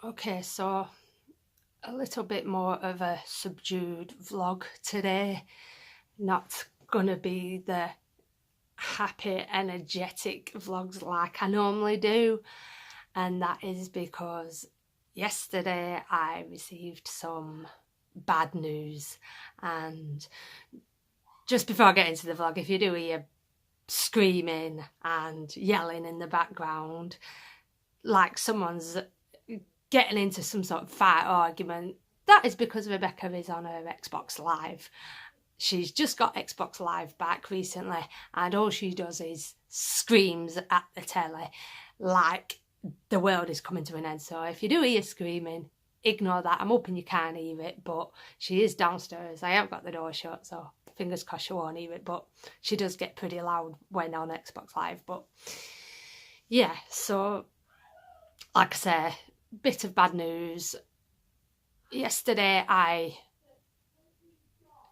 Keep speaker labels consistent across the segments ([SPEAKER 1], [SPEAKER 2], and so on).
[SPEAKER 1] Okay, so a little bit more of a subdued vlog today. Not gonna be the happy, energetic vlogs like I normally do, and that is because yesterday I received some bad news. And just before I get into the vlog, if you do hear screaming and yelling in the background, like someone's getting into some sort of fight or argument, that is because Rebecca is on her Xbox Live. She's just got Xbox Live back recently, and all she does is screams at the telly like the world is coming to an end. So if you do hear screaming, ignore that. I'm hoping you can't hear it, but she is downstairs. I have got the door shut, so fingers crossed you won't hear it, but she does get pretty loud when on Xbox Live. But yeah, so like I say, bit of bad news. Yesterday I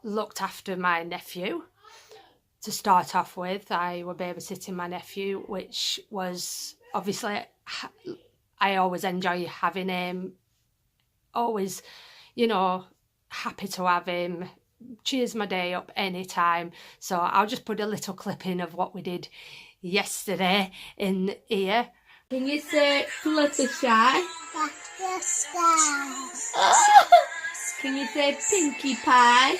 [SPEAKER 1] looked after my nephew. To start off with, I was babysitting my nephew, which was obviously, I always enjoy having him, always, you know, happy to have him, cheers my day up anytime. So I'll just put a little clip in of what we did yesterday in here. Can you say Fluttershy? Can you say Pinkie Pie?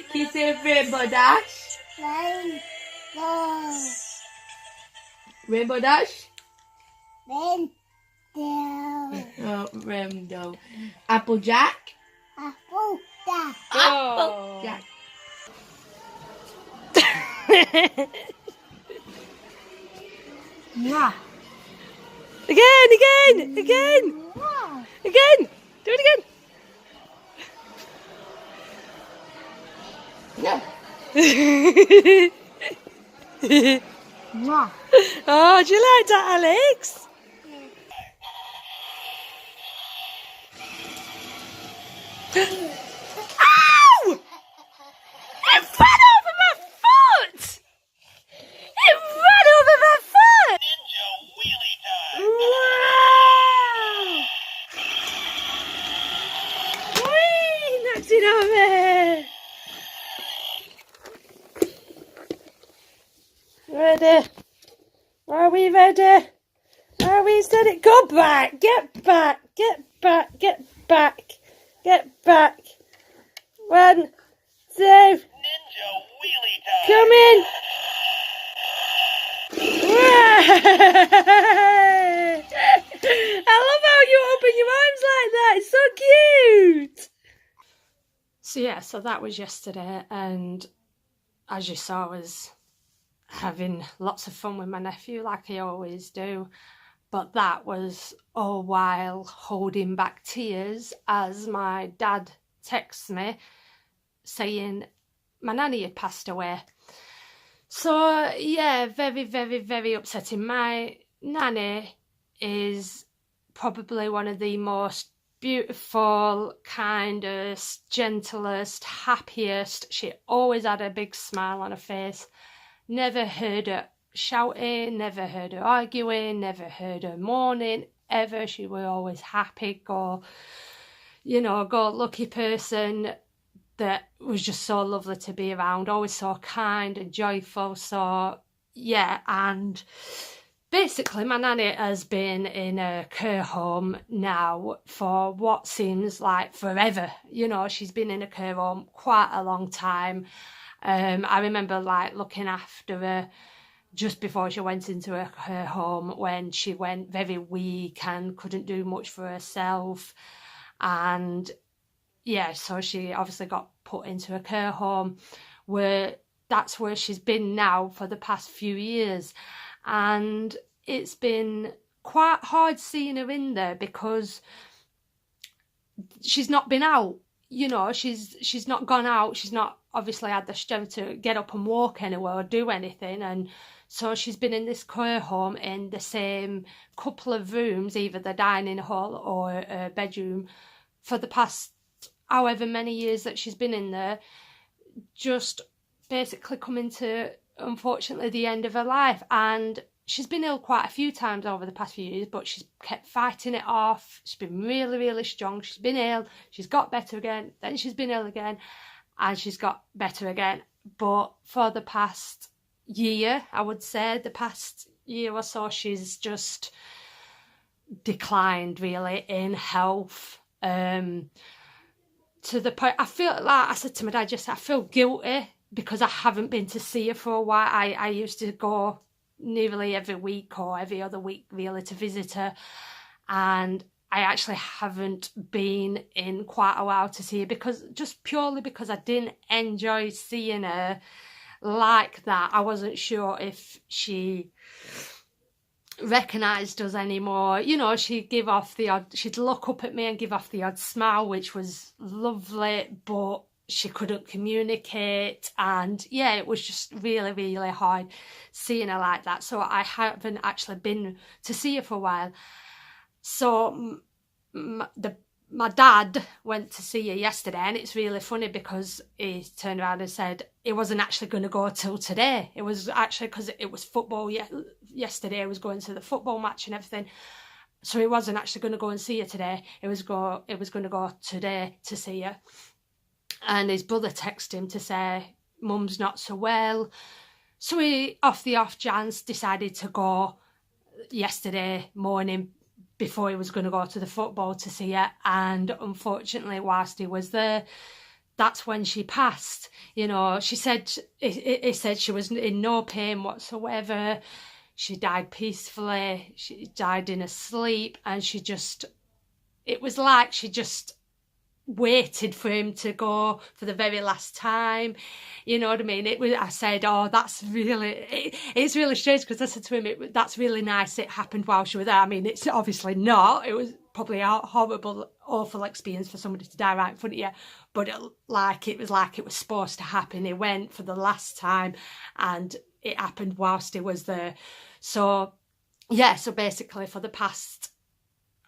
[SPEAKER 1] Can you say Rainbow Dash? Rainbow Dash?
[SPEAKER 2] Rainbow.
[SPEAKER 1] Oh, Rainbow. Applejack?
[SPEAKER 2] Applejack.
[SPEAKER 1] Oh. Jack.
[SPEAKER 2] Yeah.
[SPEAKER 1] Again.
[SPEAKER 2] Yeah.
[SPEAKER 1] Again. Do it again.
[SPEAKER 2] Yeah.
[SPEAKER 1] Oh, do you like that, Alex? Ow! It ran over my foot! It ran over my foot!
[SPEAKER 3] Ninja wheelie time!
[SPEAKER 1] Wow! Whee! Knocked it over! Ready? Are we ready? Are we steady? Go back! Get back! Get back! Get back! Get back! 1, 2,
[SPEAKER 3] Ninja wheelie time!
[SPEAKER 1] come in! I love how you open your arms like that. It's so cute. So yeah, so that was yesterday, and as you saw, I was having lots of fun with my nephew like I always do. But that was all while holding back tears as my dad texts me saying my nanny had passed away. So yeah, very upsetting. My nanny is probably one of the most beautiful, kindest, gentlest, happiest. She always had a big smile on her face. Never heard her shouting, never heard her arguing, never heard her moaning, ever. She was always happy, go lucky person that was just so lovely to be around, always so kind and joyful. So yeah, and basically my nanny has been in a care home now for what seems like forever. You know, she's been in a care home quite a long time. I remember like looking after her just before she went into her home when she went very weak and couldn't do much for herself. And yeah, so she obviously got put into a care home where that's where she's been now for the past few years. And it's been quite hard seeing her in there because she's not been out. You know, she's not gone out. She's not obviously had the strength to get up and walk anywhere or do anything. And so she's been in this care home in the same couple of rooms, either the dining hall or a bedroom, for the past however many years that she's been in there, just basically coming to, unfortunately, the end of her life. And she's been ill quite a few times over the past few years, but she's kept fighting it off. She's been really, really strong. She's been ill, she's got better again, then she's been ill again, and she's got better again. But for the past year, I would say, the past year or so, she's just declined really in health. To the point, I feel like I said to my dad just, I feel guilty because I haven't been to see her for a while. I used to go nearly every week or every other week really to visit her, and I actually haven't been in quite a while to see her, because just purely because I didn't enjoy seeing her like that. I wasn't sure if she recognised us anymore. You know, she'd give off the odd, she'd look up at me and give off the odd smile, which was lovely, but she couldn't communicate. And yeah, it was just really, really hard seeing her like that. So I haven't actually been to see her for a while. So my dad went to see her yesterday, and it's really funny because he turned around and said he wasn't actually going to go till today. It was actually because it was football. Yesterday I was going to the football match and everything, so he wasn't actually going to go and see her today. It was going to go today to see her. And his brother texted him to say Mum's not so well, so he, off the off chance, decided to go yesterday morning before he was going to go to the football to see her. And unfortunately, whilst he was there, that's when she passed. You know, she said, he said she was in no pain whatsoever. She died peacefully. She died in her sleep, and she just, it was like she just waited for him to go for the very last time. You know what I mean? It was, I said, oh, that's really, it's really strange, because I said to him, that's really nice it happened while she was there. I mean, it's obviously not. It was probably a horrible, awful experience for somebody to die right in front of you, but it was like it was supposed to happen. He went for the last time, and it happened whilst he was there. So yeah, so basically for the past,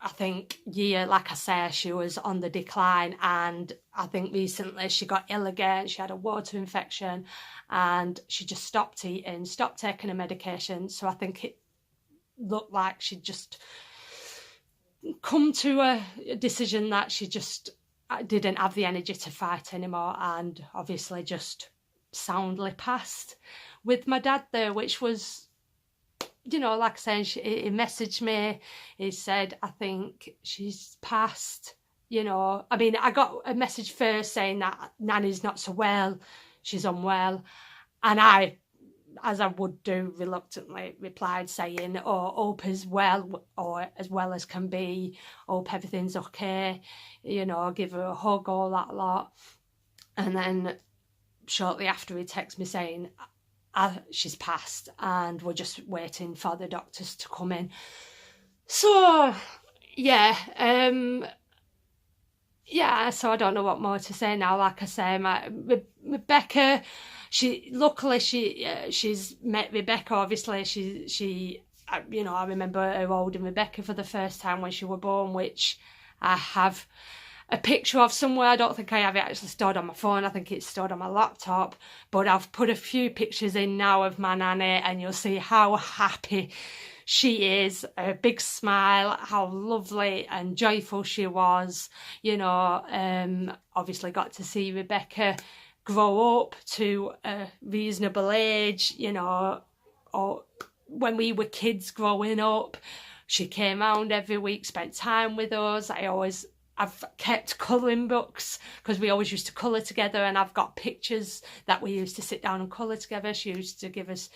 [SPEAKER 1] I think, year, like I say, she was on the decline, and I think recently she got ill again. She had a water infection, and she just stopped eating, stopped taking her medication. So I think it looked like she'd just come to a decision that she just didn't have the energy to fight anymore, and obviously just soundly passed. With my dad there, which was, you know, like I said, he messaged me, he said, I think she's passed, you know. I mean, I got a message first saying that Nanny's not so well, she's unwell, and I, as I would do, reluctantly replied saying, oh, hope as well, or as well as can be, hope everything's okay, you know, give her a hug, all that lot. And then shortly after, he texted me saying, she's passed, and we're just waiting for the doctors to come in. So yeah, so I don't know what more to say now. Like I say, Rebecca, she's met Rebecca. Obviously, she you know, I remember her holding Rebecca for the first time when she was born, which I have a picture of somewhere. I don't think I have it actually stored on my phone. I think it's stored on my laptop, but I've put a few pictures in now of my nanny, and you'll see how happy she is. A big smile, how lovely and joyful she was. You know, obviously got to see Rebecca grow up to a reasonable age, you know, or when we were kids growing up. She came round every week, spent time with us. I've kept colouring books, because we always used to colour together, and I've got pictures that we used to sit down and colour together. She used to give us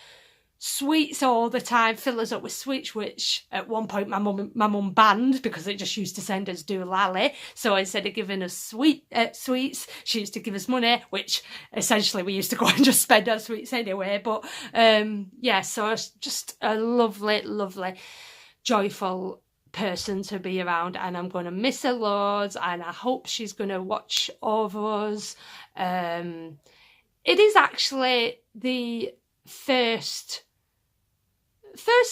[SPEAKER 1] sweets all the time, fill us up with sweets, which at one point my mum banned, because it just used to send us doolally. So instead of giving us sweets, she used to give us money, which essentially we used to go and just spend our sweets anyway. But yeah, so it's just a lovely, lovely, joyful person to be around, and I'm going to miss her loads, and I hope she's going to watch over us. It is actually the first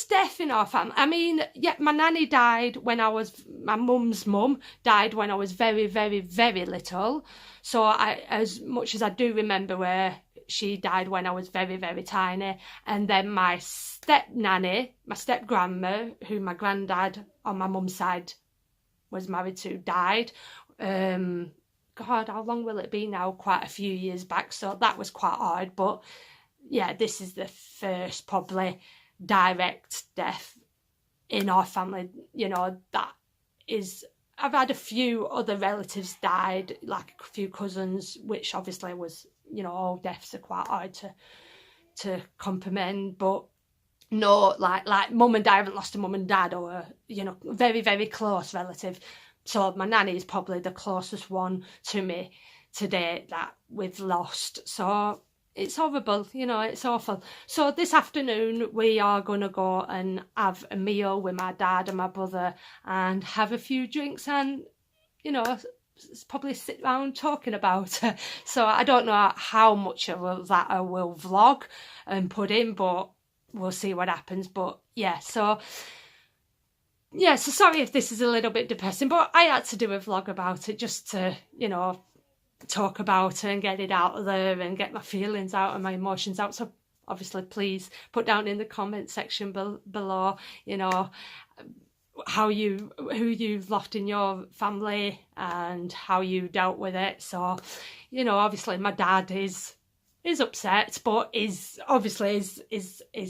[SPEAKER 1] death in our family. I mean, yeah, my nanny died when my mum's mum died when I was very, very, very little. So as much as I do remember her, she died when I was very, very tiny. And then my step nanny, my step grandma, who my granddad on my mum's side was married to, died. God, how long will it be now? Quite a few years back. So that was quite hard. But yeah, this is the first probably direct death in our family, you know, that is. I've had a few other relatives died, like a few cousins, which obviously was, you know, all deaths are quite hard to comprehend, but no, like mum and dad, I haven't lost a mum and dad or a, you know, very, very close relative. So my nanny is probably the closest one to me today that we've lost. So it's horrible, you know, it's awful. So this afternoon we are going to go and have a meal with my dad and my brother and have a few drinks and, you know, probably sit around talking about it. So I don't know how much of that I will vlog and put in, but we'll see what happens. But yeah, so sorry if this is a little bit depressing, but I had to do a vlog about it just to, you know, talk about it and get it out there and get my feelings out and my emotions out. So obviously please put down in the comment section below, you know, who you've lost in your family and how you dealt with it. So, you know, obviously my dad is upset, but is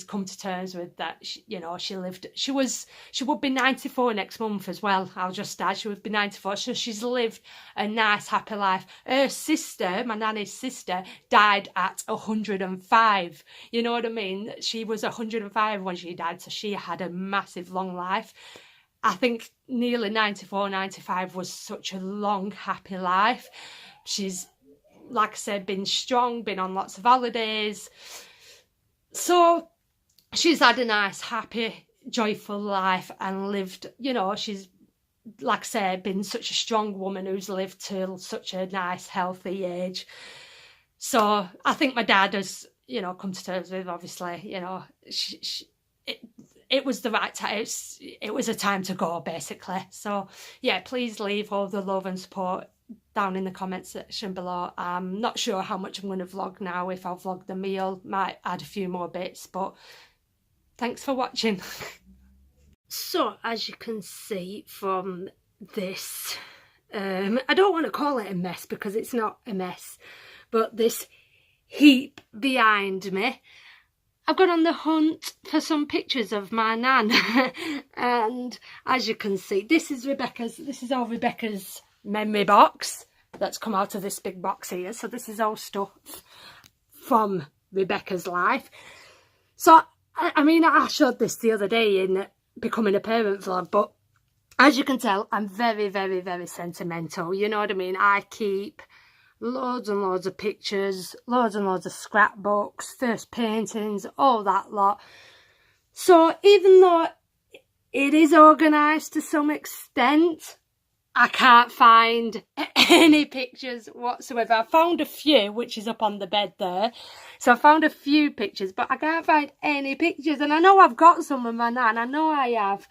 [SPEAKER 1] come to terms with that. You know, she would be 94 next month as well. I'll just add, she would be 94, so she's lived a nice happy life. Her sister, my nanny's sister, died at 105. You know what I mean? She was 105 when she died, so she had a massive long life. I think nearly 94, 95 was such a long happy life. She's, like I said, been strong, been on lots of holidays. So she's had a nice, happy, joyful life and lived, you know, she's, like I said, been such a strong woman who's lived till such a nice, healthy age. So I think my dad has, you know, come to terms with, obviously, you know, it was the right time. It was a time to go, basically. So yeah, please leave all the love and support down in the comment section below. I'm not sure how much I'm going to vlog now. If I'll vlog the meal, might add a few more bits, but thanks for watching. So as you can see from this, I don't want to call it a mess because it's not a mess, but this heap behind me, I've gone on the hunt for some pictures of my nan. And as you can see, this is all Rebecca's memory box that's come out of this big box here. So this is all stuff from Rebecca's life. So I mean, I showed this the other day in becoming a parent vlog, but as you can tell, I'm very, very, very sentimental. You know what I mean? I keep loads and loads of pictures, loads and loads of scrapbooks, first paintings, all that lot. So even though it is organised to some extent, I can't find any pictures whatsoever. I found a few, which is up on the bed there. So I found a few pictures, but I can't find any pictures. And I know I've got some of my nan. I know I have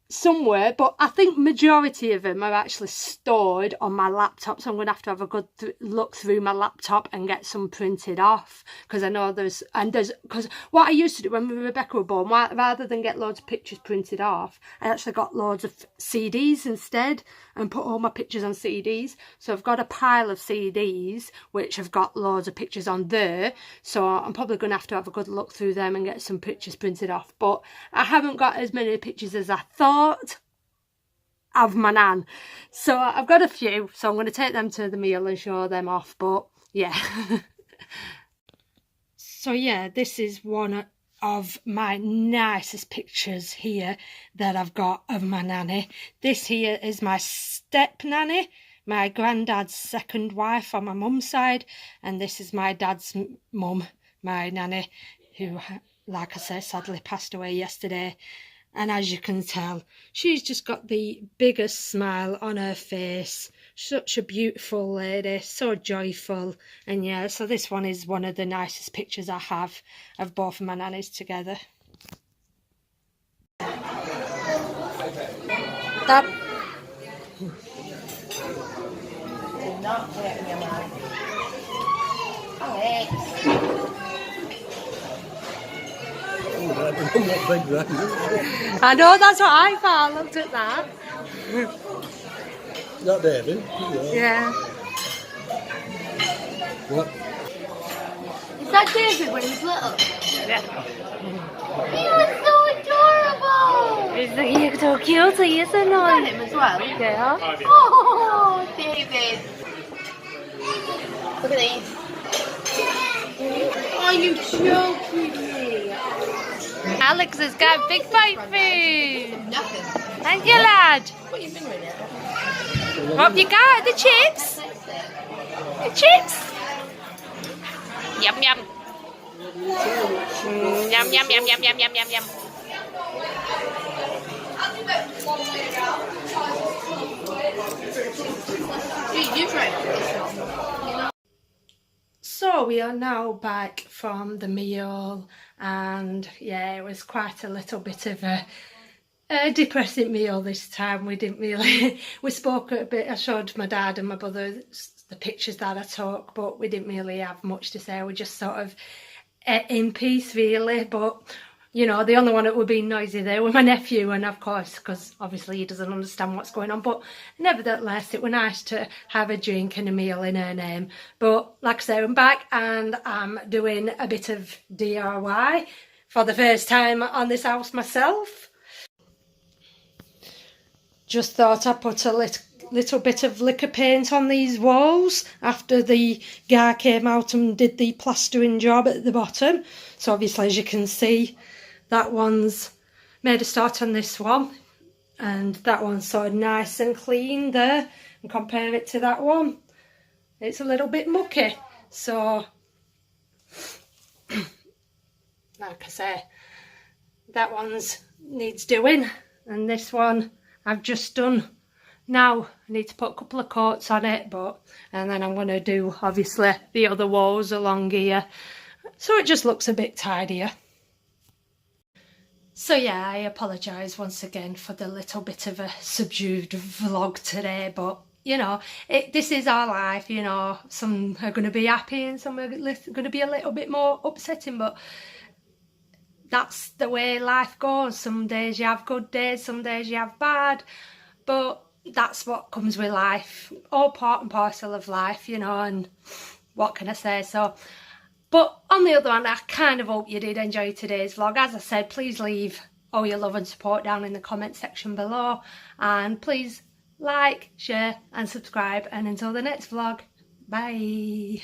[SPEAKER 1] somewhere, but I think majority of them are actually stored on my laptop, so I'm going to have a good look through my laptop and get some printed off, because I know there's because what I used to do when Rebecca was born, rather than get loads of pictures printed off, I actually got loads of CDs instead and put all my pictures on CDs. So I've got a pile of CDs which have got loads of pictures on there, so I'm probably going to have a good look through them and get some pictures printed off. But I haven't got as many pictures as I thought of my nan, so I've got a few, so I'm going to take them to the meal and show them off. But yeah. So yeah, this is one of my nicest pictures here that I've got of my nanny. This here is my step nanny, my granddad's second wife on my mum's side, and this is my dad's mum, my nanny, who, like I said, sadly passed away yesterday. And as you can tell, she's just got the biggest smile on her face. Such a beautiful lady, so joyful. And yeah, so this one is one of the nicest pictures I have of both of my nannies together. That. I know, that's what I thought. I looked at that.
[SPEAKER 4] Not David.
[SPEAKER 1] Yeah.
[SPEAKER 4] What?
[SPEAKER 2] Is that David when he's little?
[SPEAKER 1] Yeah.
[SPEAKER 2] He was so adorable!
[SPEAKER 1] He's so cute, isn't he?
[SPEAKER 2] Got him as well?
[SPEAKER 1] Yeah.
[SPEAKER 2] Oh, David. Look at these. Are you joking me?
[SPEAKER 1] Alex has got big bite food.
[SPEAKER 2] Nothing.
[SPEAKER 1] Thank you, lad.
[SPEAKER 2] What you been with it?
[SPEAKER 1] What have you got? The chips? The chips? Yum, yum. Yum, yum, yum, yum, yum, yum, yum, yum.
[SPEAKER 2] You tried.
[SPEAKER 1] So we are now back from the meal, and yeah, it was quite a little bit of a depressing meal this time. We didn't really, we spoke a bit, I showed my dad and my brother the pictures that I took, but we didn't really have much to say. We just sort of ate in peace really, but you know, the only one that would be noisy there was my nephew, and of course, because obviously he doesn't understand what's going on, but nevertheless, it was nice to have a drink and a meal in her name. But like I say, I'm back and I'm doing a bit of DIY for the first time on this house myself. Just thought I'd put a little bit of liquor paint on these walls after the guy came out and did the plastering job at the bottom. So obviously, as you can see, that one's made a start on this one, and that one's sort of nice and clean there, and compare it to that one, it's a little bit mucky. So like I say, that one's needs doing, and this one I've just done. Now I need to put a couple of coats on it, and then I'm going to do obviously the other walls along here, so it just looks a bit tidier. So yeah, I apologise once again for the little bit of a subdued vlog today, but you know, this is our life, you know. Some are going to be happy and some are going to be a little bit more upsetting, but that's the way life goes. Some days you have good days, some days you have bad, but that's what comes with life, all part and parcel of life, you know, and what can I say? So, but on the other hand, I kind of hope you did enjoy today's vlog. As I said, please leave all your love and support down in the comment section below, and please like, share and subscribe, and until the next vlog, bye.